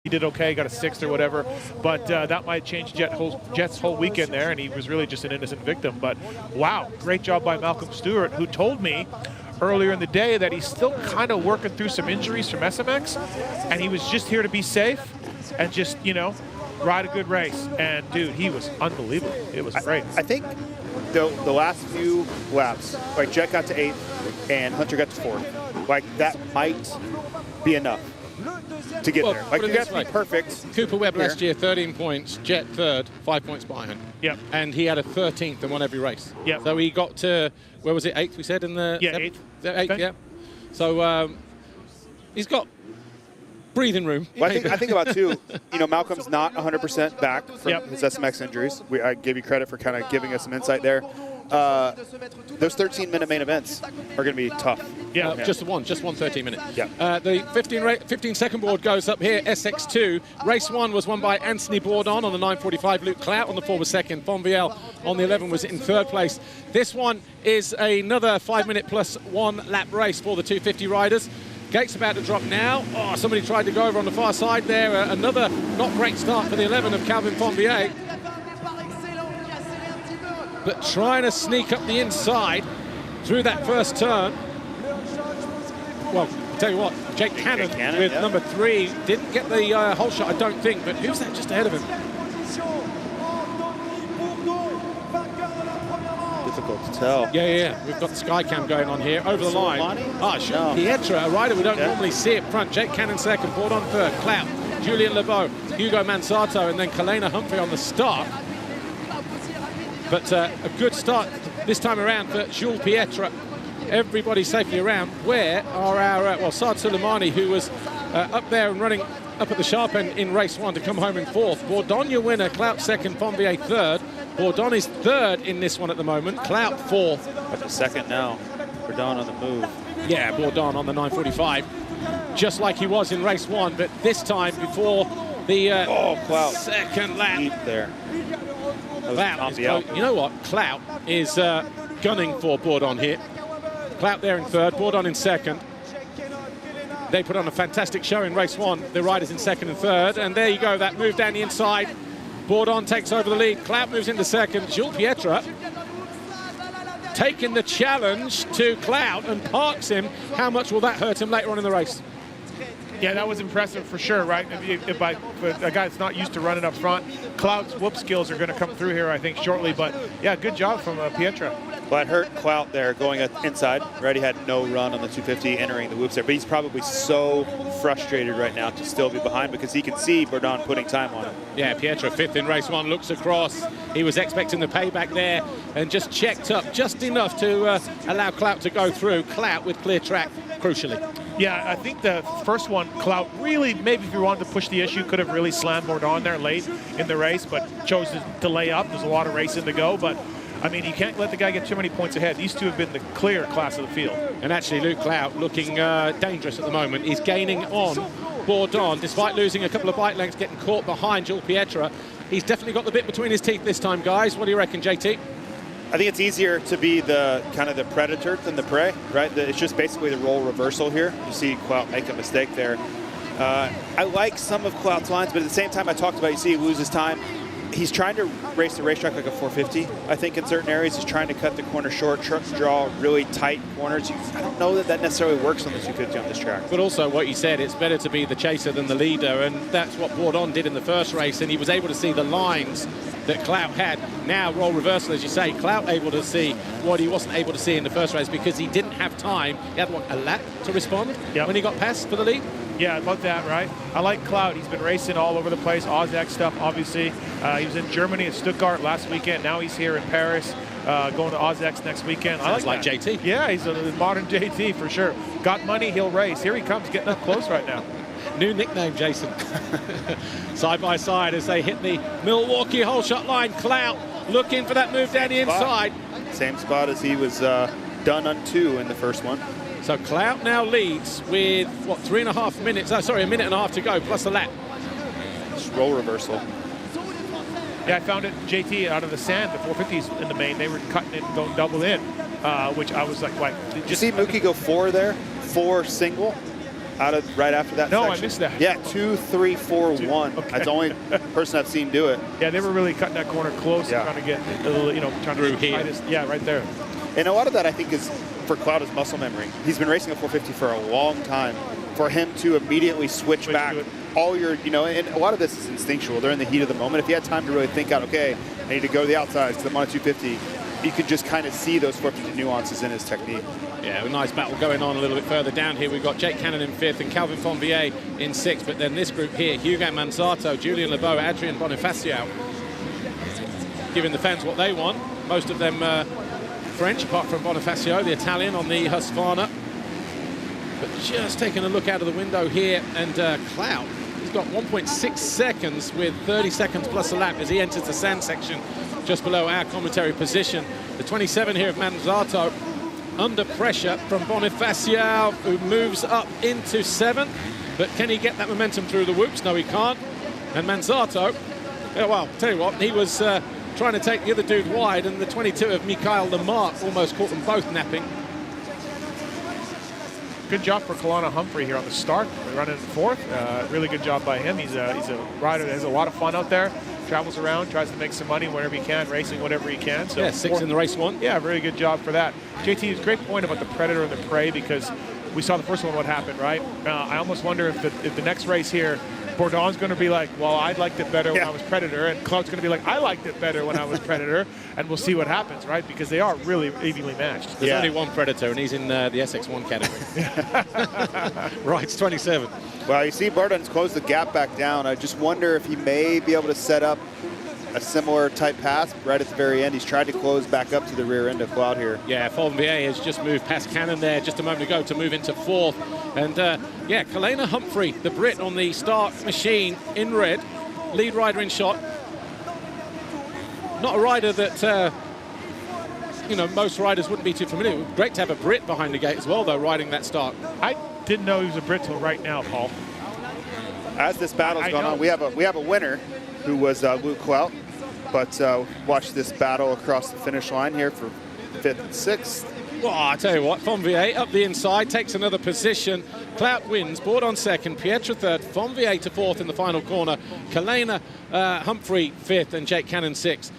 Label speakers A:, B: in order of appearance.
A: he did okay, got a 6th or whatever, but that might change Jet's whole weekend there, and he was really just an innocent victim. But wow, great job by Malcolm Stewart, who told me earlier in the day that he's still kind of working through some injuries from SMX, and he was just here to be safe and just, you know, ride a good race. And dude, he was unbelievable. It was great.
B: I think the last few laps, like Jet got to 8th and Hunter got to 4th, like that might be enough to get there. Like you have to be perfect.
C: Cooper Webb last year, 13 points, Jet third, 5 points behind him.
A: Yep.
C: And he had a 13th and won every race.
A: Yep.
C: So he got to, where was it, 8th we said in the...
A: Yeah, 8th.
C: 8th, yeah. So he's got breathing room.
B: Well, I think about too, you know, Malcolm's not 100% back from his SMX injuries. I give you credit for kind of giving us some insight there. Those 13-minute main events are going to be tough.
C: Yeah, just one 13-minute.
B: Yeah.
C: The 15-second board goes up here, sx2. Race 1 was won by Anthony Bourdon on the 9:45. Luke Clout on the 4 was second. Fonvielle on the 11 was in third place. This one is another 5-minute plus 1 lap race for the 250 riders. Gate's about to drop now. Oh, somebody tried to go over on the far side there. Another not great start for the 11 of Calvin Fonvielle. But trying to sneak up the inside through that first turn. Well, I'll tell you what, Jake Cannon with number 3 didn't get the whole shot, I don't think, but who's that just ahead of him?
B: Difficult to tell.
C: Yeah. We've got the sky cam going on here over the line. Jules Pietra, a rider we don't normally see up front. Jake Cannon second, Bourdon third, Clout, Julian Lebeau, Hugo Mansato, and then Kalena Humphrey on the start. But a good start this time around for Jules Pietra. Everybody safely around. Where are our, Saad Suleimani, who was up there and running up at the sharp end in race 1 to come home in 4th. Bourdon, your winner, Clout second, Fonvielle third. Bourdon is third in this one at the moment. Clout 4th.
B: Up to second now. Bourdon on the move.
C: Yeah, Bourdon on the 9:45. Just like he was in race 1, but this time before the
B: Clout.
C: second lap.
B: Deep there.
C: Clout is you know what? Clout is gunning for Bourdon here. Clout there in third, Bourdon in second. They put on a fantastic show in race 1. The riders in second and third. And there you go, that move down the inside. Bourdon takes over the lead. Clout moves into second. Jules Pietra taking the challenge to Clout and parks him. How much will that hurt him later on in the race?
A: Yeah, that was impressive for sure, right? If a guy that's not used to running up front, Clout's whoop skills are going to come through here, I think, shortly. But yeah, good job from Pietra.
B: Well, it hurt Clout there going inside. Right, he had no run on the 250 entering the whoops there, but he's probably so frustrated right now to still be behind because he can see Bourdon putting time on him.
C: Yeah, Pietra 5th in race 1, looks across. He was expecting the payback there and just checked up just enough to allow Clout to go through. Clout with clear track, crucially.
A: Yeah, I think the first one, Clout really, maybe if you wanted to push the issue, could have really slammed Bourdon there late in the race, but chose to lay up. There's a lot of racing to go, but I mean, you can't let the guy get too many points ahead. These two have been the clear class of the field.
C: And actually, Luke Clout looking dangerous at the moment. He's gaining on Bourdon, despite losing a couple of bike lengths, getting caught behind Jules Pietra. He's definitely got the bit between his teeth this time, guys. What do you reckon, JT?
B: I think it's easier to be the kind of the predator than the prey, right? It's just basically the role reversal here. You see Clout make a mistake there. I like some of Clout's lines, but at the same time, I talked about, you see he loses time. He's trying to race the racetrack like a 450, I think, in certain areas. He's trying to cut the corner short, draw really tight corners. I don't know that necessarily works on the 250 on this track.
C: But also what you said, it's better to be the chaser than the leader, and that's what Bourdon did in the first race, and he was able to see the lines that Clout had. Now, role reversal, as you say, Clout able to see what he wasn't able to see in the first race because he didn't have time. He had, a lap to respond when he got past for the lead?
A: Yeah, I love that, right? I like Clout. He's been racing all over the place. AUS-X stuff, obviously. He was in Germany at Stuttgart last weekend. Now he's here in Paris, going to AUS-X next weekend.
C: Sounds like JT.
A: Yeah, he's a modern JT for sure. Got money, he'll race. Here he comes, getting up close right now.
C: New nickname, Jason. Side by side as they hit the Milwaukee hole shot line. Clout looking for that move down the inside.
B: Same spot as he was done on 2 in the first one.
C: So Clout now leads with, what, 3.5 minutes? Oh, sorry, 1.5 minutes to go, plus a lap.
B: Just roll reversal.
A: Yeah, I found it, JT, out of the sand, the 450s in the main, they were cutting it and going double in, which I was like, what?
B: Did you see Mookie go 4 there? 4 single? out of right after that
A: No,
B: section?
A: I missed that.
B: Yeah, 2, 3, 4, 1.
A: Okay.
B: That's the only person I've seen do it.
A: Yeah, they were really cutting that corner close
B: Yeah.
A: and trying to get a little, trying
C: Through
A: to
C: here.
A: Yeah, right there.
B: And a lot of that, I think, is for Cloud is muscle memory. He's been racing a 450 for a long time. For him to immediately switch back,
A: to it.
B: all your, and a lot of this is instinctual. They're in the heat of the moment. If you had time to really think out, okay, I need to go to the outsides because I'm on a 250, you could just kind of see those 450 nuances in his technique.
C: Yeah, a nice battle going on a little bit further down here. We've got Jake Cannon in 5th and Calvin Fonvier in 6th. But then this group here, Hugo Manzato, Julian Lebeau, Adrian Bonifacio, giving the fans what they want. Most of them French, apart from Bonifacio, the Italian on the Husqvarna. But just taking a look out of the window here, and Clout, he's got 1.6 seconds with 30 seconds plus a lap as he enters the sand section just below our commentary position. The 27 here of Manzato under pressure from Bonifacio, who moves up into 7th. But can he get that momentum through the whoops? No, he can't. And Manzato, well, tell you what, he was trying to take the other dude wide, and the 22 of Mikhail Lamarck almost caught them both napping.
A: Good job for Kalana Humphrey here on the start, running 4th. Really good job by him. He's a rider that has a lot of fun out there, travels around, tries to make some money whenever he can, racing whatever he can. So
C: yeah, 6th in the race 1.
A: Yeah, very good job for that. JT, it's a great point about the predator and the prey, because we saw the first one what happened, right? I almost wonder if the next race here, Bourdon's going to be like, well, I liked it better when I was Predator, and Cloud's going to be like, I liked it better when I was Predator, and we'll see what happens, right? Because they are really evenly matched.
C: There's only one Predator, and he's in the SX1 category. Rides 27.
B: Well, you see Bourdon's closed the gap back down. I just wonder if he may be able to set up a similar type pass right at the very end. He's tried to close back up to the rear end of Cloud here.
C: Yeah, Fonvier has just moved past Cannon there just a moment ago to move into 4th. And yeah, Kalana Humphrey, the Brit on the start machine in red, lead rider in shot. Not a rider that, most riders wouldn't be too familiar with. Great to have a Brit behind the gate as well, though, riding that start.
A: I didn't know he was a Brit till right now, Paul.
B: As this battle's gone on, we have a winner who was Luke Clout, but watch this battle across the finish line here for 5th and 6th.
C: Well, I tell you what, Fonvier up the inside, takes another position. Clout wins, Bourdon 2nd, Pietra 3rd, Fonvier to 4th in the final corner, Kalana Humphrey 5th, and Jake Cannon 6th.